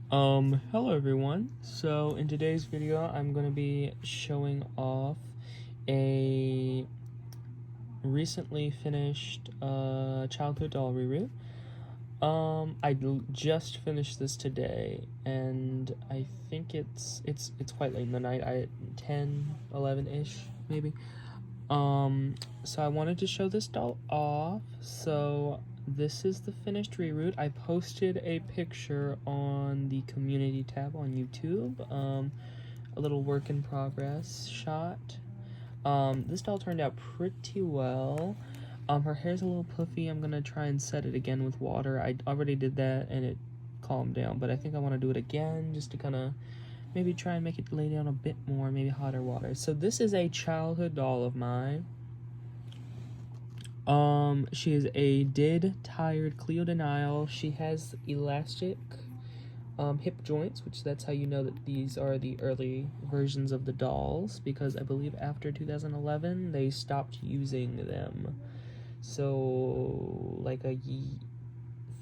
Hello everyone. So in today's video, I'm going to be showing off a recently finished childhood doll reroot. Just finished this today, and I think it's quite late in the night. 10, 11-ish maybe. So I wanted to show this doll off. So this is the finished reroot. I posted a picture on the community tab on YouTube. A little work in progress shot. This doll turned out pretty well. Her hair's a little puffy. I'm gonna try and set it again with water. I already did that and it calmed down, but I think I want to do it again just to kind of maybe try and make it lay down a bit more, maybe hotter water. So this is a childhood doll of mine. She is a tired Cleo Denial. She has elastic hip joints, which that's how you know that these are the early versions of the dolls, because I believe after 2011 they stopped using them. So like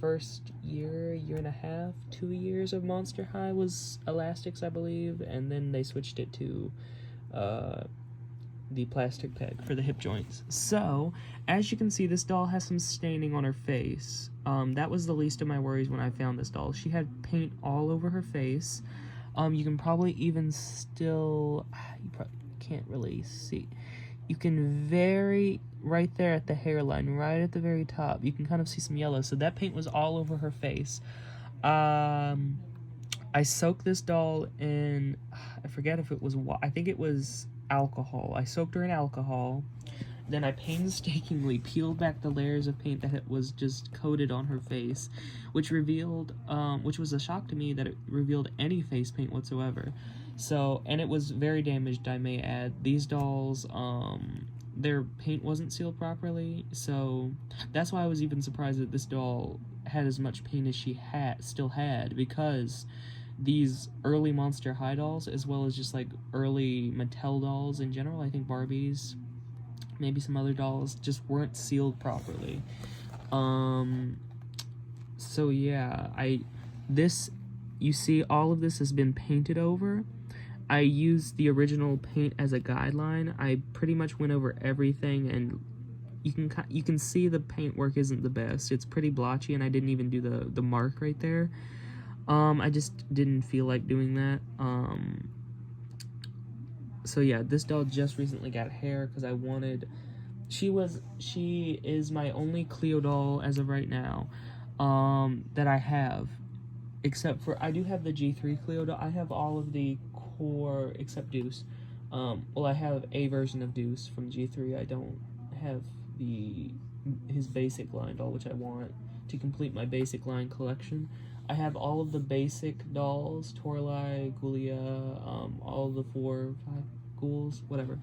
first year and a half, 2 years of Monster High was elastics, I believe, and then they switched it to the plastic peg for the hip joints. So as you can see, this doll has some staining on her face. That was the least of my worries when I found this doll. She had paint all over her face. You can probably even still, you probably can't really see. You can right there at the hairline, right at the very top, you can kind of see some yellow. So that paint was all over her face. I soaked this doll in, I forget if it was, I think it was alcohol. I soaked her in alcohol. Then I painstakingly peeled back the layers of paint that was just coated on her face, which revealed, which was a shock to me that it revealed any face paint whatsoever. So, and it was very damaged, I may add. These dolls, their paint wasn't sealed properly, so that's why I was even surprised that this doll had as much paint as she still had, because these early Monster High dolls, as well as just like early Mattel dolls in general, I think Barbies, maybe some other dolls, just weren't sealed properly. So yeah, you see all of this has been painted over. I used the original paint as a guideline. I pretty much went over everything, and you can see the paint work isn't the best. It's pretty blotchy, and I didn't even do the mark right there. I just didn't feel like doing that. So yeah, this doll just recently got hair because I wanted, she is my only Cleo doll as of right now, that I have, except for, I do have the G3 Cleo doll. I have all of the core except Deuce. Well, I have a version of Deuce from G3. I don't have his basic line doll, which I want to complete my basic line collection. I have all of the basic dolls, Torlai, Ghoulia, all of the 4, 5 ghouls, whatever.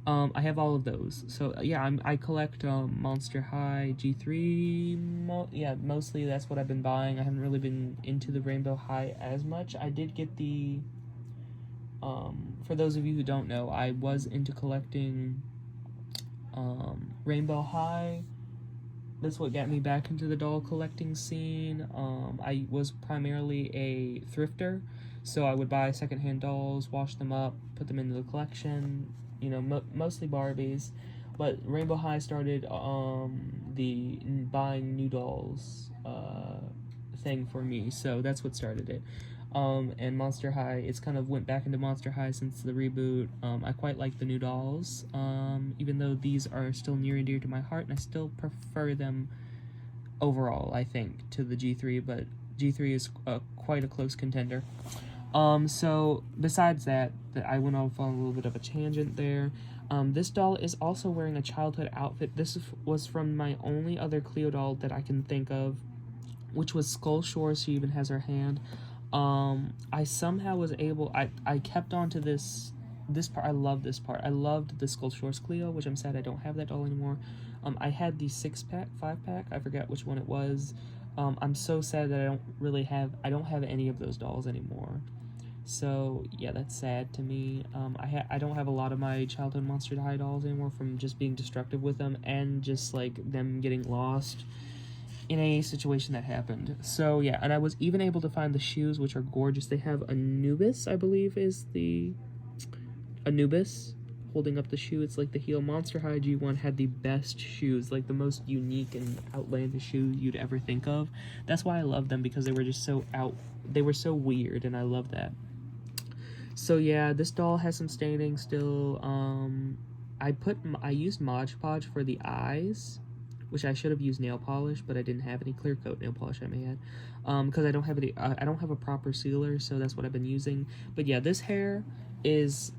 I have all of those. So yeah, I collect Monster High, G3, yeah, mostly that's what I've been buying. I haven't really been into the Rainbow High as much. I did get the, for those of you who don't know, I was into collecting Rainbow High. That's what got me back into the doll collecting scene. I was primarily a thrifter, so I would buy secondhand dolls, wash them up, put them into the collection, you know, mostly Barbies. But Rainbow High started the buying new dolls thing for me, so that's what started it. And Monster High, it's kind of went back into Monster High since the reboot. I quite like the new dolls, even though these are still near and dear to my heart, and I still prefer them overall, I think, to the G3, but G3 is quite a close contender. So besides that, I went off on a little bit of a tangent there. This doll is also wearing a childhood outfit. This was from my only other Cleo doll that I can think of, which was Skull Shore. She even has her hand. I somehow was able, I kept on to this part. I love this part. I loved the Skull Shores Cleo, which I'm sad I don't have that doll anymore. I had the 6-pack, 5-pack, I forget which one it was. I'm so sad that I don't have any of those dolls anymore. So yeah, that's sad to me. I don't have a lot of my childhood Monster High dolls anymore from just being destructive with them and just like them getting lost in a situation that happened. So yeah, and I was even able to find the shoes, which are gorgeous. They have Anubis, I believe is the Anubis holding up the shoe. It's like the heel. Monster High G1 had the best shoes, like the most unique and outlandish shoe you'd ever think of. That's why I love them, because they were just so they were so weird, and I love that. So yeah, this doll has some staining still. I used Mod Podge for the eyes, which I should have used nail polish, but I didn't have any clear coat nail polish. I may add, because I don't have a proper sealer, so that's what I've been using. But yeah, this hair is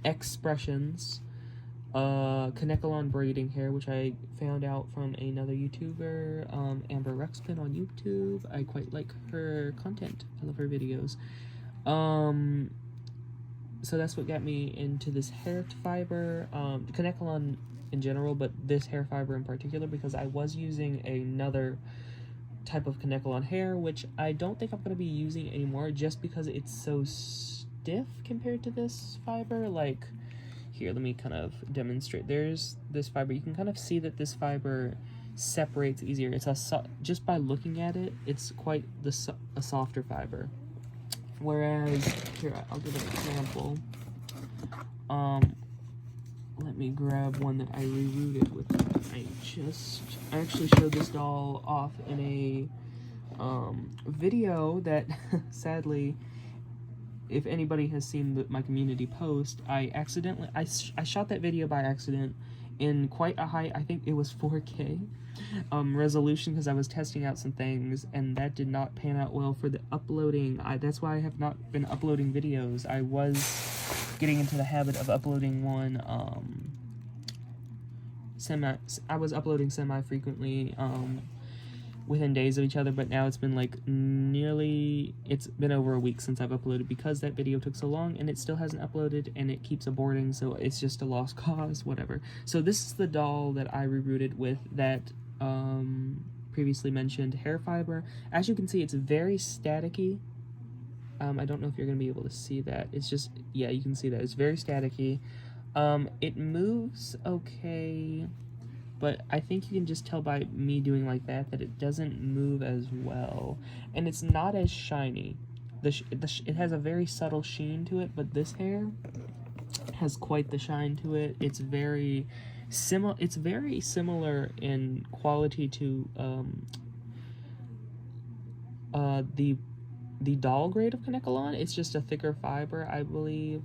Expressions Kanekalon braiding hair, which I found out from another YouTuber, Amber Rexpin on YouTube. I quite like her content. I love her videos. So that's what got me into this hair fiber, Kanekalon in general, but this hair fiber in particular, because I was using another type of Kanekalon hair, which I don't think I'm going to be using anymore, just because it's so stiff compared to this fiber. Like, here, let me kind of demonstrate. There's this fiber. You can kind of see that this fiber separates easier. It's just by looking at it, it's quite a softer fiber. Whereas, here, I'll give an example. Let me grab one that I rerooted with. I actually showed this doll off in a video that, sadly, if anybody has seen my community post, I shot that video by accident in quite a high, I think it was 4K resolution, because I was testing out some things, and that did not pan out well for the uploading. That's why I have not been uploading videos. I was getting into the habit of uploading one I was uploading semi-frequently within days of each other, but now it's been like it's been over a week since I've uploaded, because that video took so long, and it still hasn't uploaded, and it keeps aborting, so it's just a lost cause, whatever. So this is the doll that I rerooted with that previously mentioned hair fiber. As you can see, it's very staticky. I don't know if you're going to be able to see that. It's just, yeah, you can see that. It's very staticky. It moves okay, but I think you can just tell by me doing like that it doesn't move as well, and it's not as shiny. It has a very subtle sheen to it, but this hair has quite the shine to it. It's very similar in quality to the doll grade of Kanekalon. It's just a thicker fiber, I believe.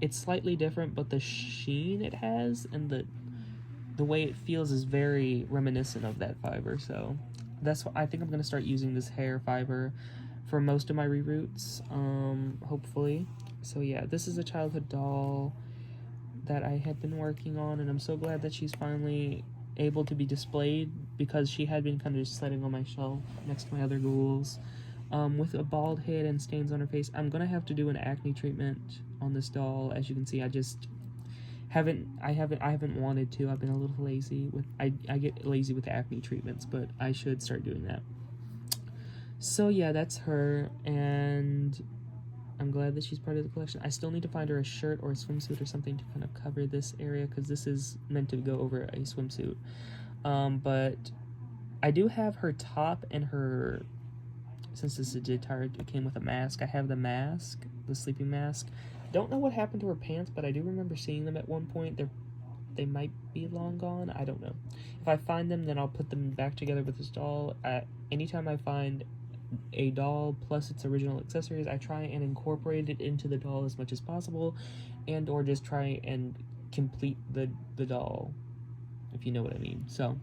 It's slightly different, but the sheen it has and the way it feels is very reminiscent of that fiber. So that's what I think I'm going to start using this hair fiber for most of my reroots, hopefully. So yeah, this is a childhood doll that I had been working on, and I'm so glad that she's finally able to be displayed, because she had been kind of just sitting on my shelf next to my other ghouls. With a bald head and stains on her face. I'm gonna have to do an acne treatment on this doll. As you can see, I haven't wanted to. I've been a little lazy with, I get lazy with acne treatments, but I should start doing that. So yeah, that's her, and I'm glad that she's part of the collection. I still need to find her a shirt or a swimsuit or something to kind of cover this area, because this is meant to go over a swimsuit. But I do have her top and her, since this is a Jitard, it came with a mask. I have the mask, the sleeping mask. Don't know what happened to her pants, but I do remember seeing them at one point. They might be long gone. I don't know. If I find them, then I'll put them back together with this doll. Anytime I find a doll plus its original accessories, I try and incorporate it into the doll as much as possible, and or just try and complete the doll, if you know what I mean. So,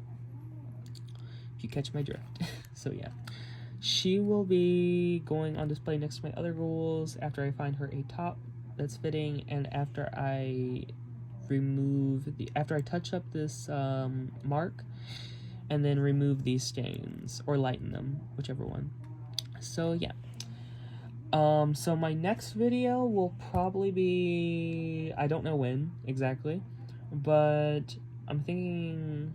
if you catch my drift. So yeah. She will be going on display next to my other ghouls after I find her a top that's fitting, and after I touch up this mark, and then remove these stains, or lighten them, whichever one. So yeah. So my next video will probably be, I don't know when exactly, but I'm thinking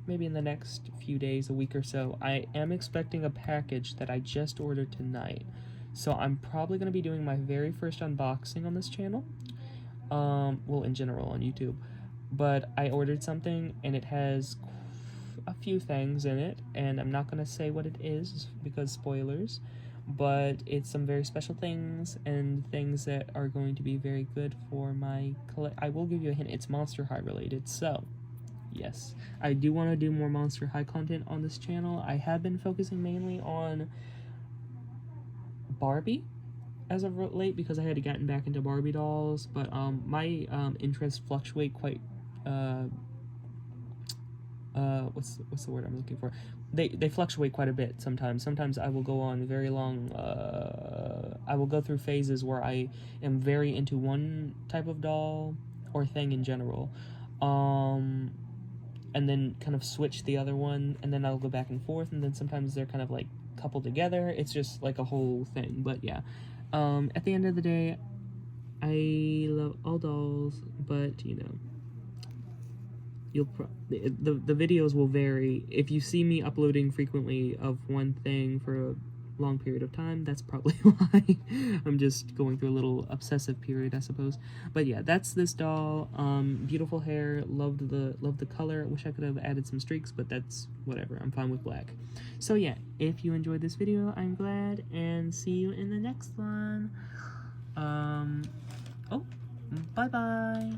maybe in the next few days, a week or so. I am expecting a package that I just ordered tonight. So I'm probably going to be doing my very first unboxing on this channel. Well, in general on YouTube. but I ordered something and it has a few things in it, and I'm not gonna say what it is because spoilers, but it's some very special things and things that are going to be very good for my I will give you a hint, it's Monster High related, so yes, I do want to do more Monster High content on this channel. I have been focusing mainly on Barbie as of late because I had gotten back into Barbie dolls, but my interests fluctuate quite what's the word I'm looking for? They fluctuate quite a bit sometimes. Sometimes I will go on very long I will go through phases where I am very into one type of doll or thing in general. And then kind of switch the other one, and then I'll go back and forth, and then sometimes they're kind of like coupled together. It's just like a whole thing. But yeah, at the end of the day, I love all dolls, but you know, the videos will vary. If you see me uploading frequently of one thing for a long period of time, that's probably why. I'm just going through a little obsessive period, I suppose. But yeah, that's this doll. Beautiful hair, loved the color. Wish I could have added some streaks, but that's whatever. I'm fine with black. So yeah, if you enjoyed this video, I'm glad, and see you in the next one. Oh, bye bye.